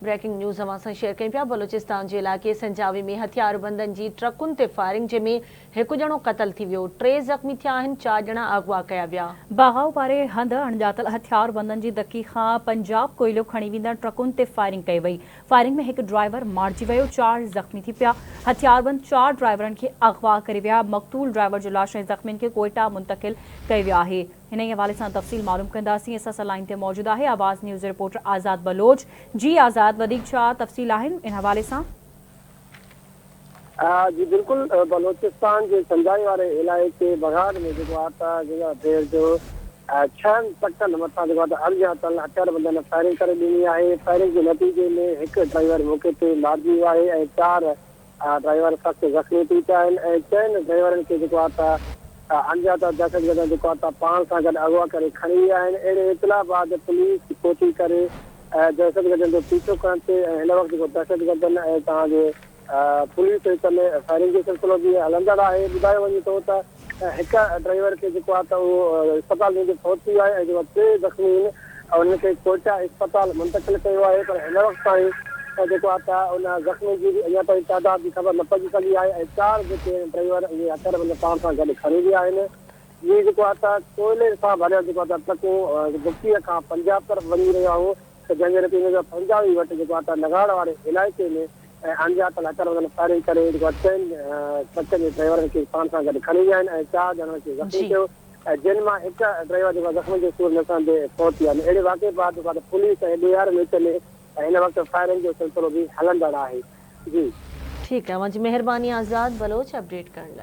Breaking news अवां share कयूं पिया। बलूचिस्तान जे इलाइक़े संजावी में हथियारबंदनि जी ट्रकुनि ते फायरिंग जंहिंमें हिकु ॼणो क़तल थी वियो, 3 ज़ख़्मी थिया आहिनि, 4 ॼणा अगवा कया विया। बाघाऊ पारे हंधि अणॼातल हथियारबंदनि जी दकी खां पंजाब कोयलो खणी वेंदड़ ट्रकुनि ते फायरिंग कई वई। फायरिंग में हिकु ड्राइवर मारिजी वियो, 4 ज़ख़्मी थी पिया। हथियारबंद 4 ड्राइवरनि खे अगवा करे विया। मक़तूल ड्राइवर जो लाश ऐं ज़ख़्मियुनि खे कोयटा मुंतक़िल कयो वियो आहे। हिन ई हवाले सां तफ़सील मालूम कंदासीं। असां सां लाइन ते मौजूदु आहे आवाज़ न्यूज़ रिपोर्टर आज़ाद बलोच। जी आज़ाद, वधीक छा तफ़सील आहिनि इन हवाले सां? जी बिल्कुल, बलोचिस्तान के संजाई वाले इलाइक़े बघार में देर जो 6 ट्रकनि मथां अणॼातल हथियारबंदनि फायरिंग करे ॾिनी आहे। फायरिंग के नतीजे में हिकु ड्राइवर मौके ते मारिजी वियो आहे ऐं 4 ड्राइवर सख़्तु ज़ख़्मी थी पिया आहिनि ऐं 4 ड्राइवरनि खे अणॼातल दहशतगर्द पाण सां गॾु अगवा करे खणी विया आहिनि। अहिड़े इतला बाद पुलिस पहुची करे दहशतगर्दनि जो पीछो करण ते हिन वक़्तु दहशतगर्दनि ऐं तव्हांजे पुलिस विच में फायरिंग जो सिलसिलो बि हलंदड़ आहे। ॿुधायो वञे थो त हिकु ड्राइवर खे उहो अस्पताल में पहुची वियो आहे ऐं 3 ज़ख़्मी आहिनि और उनखे कोयटा अस्पताल मुंतक़िल कयो आहे। पर हिन वक़्तु ताईं उन ज़ख़्मी जी बि अञा ताईं तादाद जी ख़बर न पइजी सघी आहे ऐं 4 जेके ड्राइवर इहे हथियारबंद पाण सां गॾु खणी विया आहिनि। इहे कोयले सां भरियल ट्रकूं बुकीअ खां पंजाब तरफ़ वञी रहिया आहियूं त जंहिंजे नतीजे पंजाबी वटि नगाड़ वारे इलाइक़े में अणॼातल हथियारबंदनि फायरिंग करे 4 ट्रकनि जे ड्राइवरनि खे पाण सां गॾु खणी विया आहिनि ऐं 4 ॼणनि खे ज़ख़्मी कयो ऐं जिन मां हिकु ड्राइवर ज़ख़्मी जे सूर में पहुची विया आहिनि। अहिड़े वाक़े बाद पुलिस ऐं ॿिहार विच में हिन वक़्तु फायरिंग जो सिलसिलो बि हलंदड़ आहे। जी ठीकु आहे, मुंहिंजी महिरबानी आज़ाद बलोच अपडेट करण लाइ।